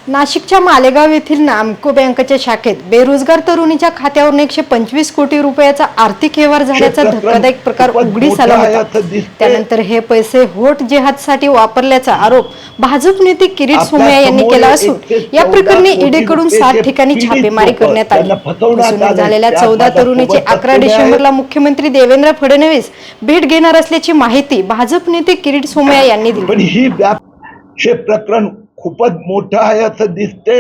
नाशिकच्या मालेगाव येथील नामको बँकेच्या शाखेत बेरोजगार तरुणीच्या खात्यावरून 125 कोटी रुपयाचा आर्थिक व्यवहार झाल्याचा धक्कादायक प्रकार उघडीस आला होता। त्यानंतर हे पैसे व्होट जेहादसाठी वापरल्याचा आरोप भाजप नेते किरीट सोमय्या यांनी केला असून या प्रकरणी ईडीकडून 7 ठिकाणी छापेमारी करण्यात आली। फसवणूक झालेल्या 14 तरुणीची 11 डिसेंबरला मुख्यमंत्री देवेंद्र फडणवीस भेट घेणार असल्याची माहिती भाजप नेते किरीट सोमय्या यांनी दिली। पण हे प्रकरण खूपच मोठं आहे असं दिसते।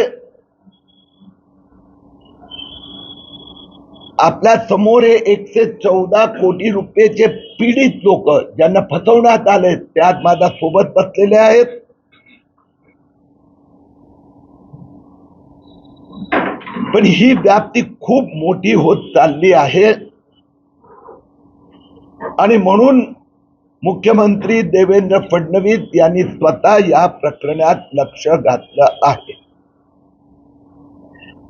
आपल्या समोर हे 114 कोटी रुपयाचे पीडित लोक ज्यांना फसवण्यात आले त्यात माझ्या सोबत बसलेले आहेत। पण ही व्याप्ती खूप मोठी होत चालली आहे आणि म्हणून मुख्यमंत्री देवेंद्र फडणवीस यांनी स्वतः या प्रकरणात लक्ष घातलं आहे।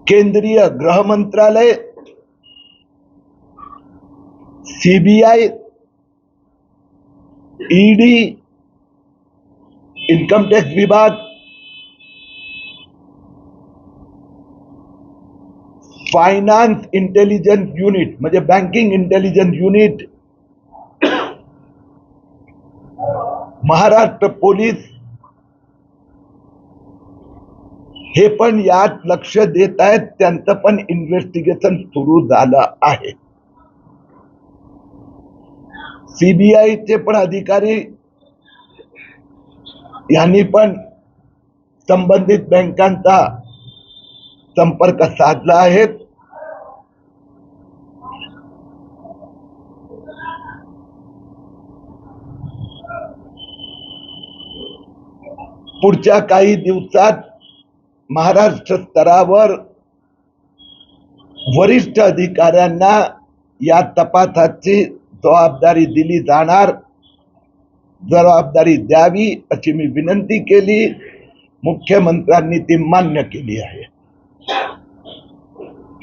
केंद्रीय गृह मंत्रालय, सीबीआय, ईडी, इन्कम टॅक्स विभाग, फायनान्स इंटेलिजन्स युनिट म्हणजे banking intelligence unit, Maharashtra police हे पण यात लक्ष देत आहेत। त्यांचं पण इन्व्हेस्टिगेशन सुरू झालं आहे। सीबीआयचे पण अधिकारी यांनी पण संबंधित बँकांचा संपर्क साधला आहे। पुढच्या काही दिवसात महाराष्ट्र स्तरावर वरिष्ठ अधिकाऱ्यांना या तपासाची जबाबदारी दिली जाणार, जबाबदारी द्यावी अशी मी विनंती केली। मुख्यमंत्र्यांनी ती मान्य केली आहे।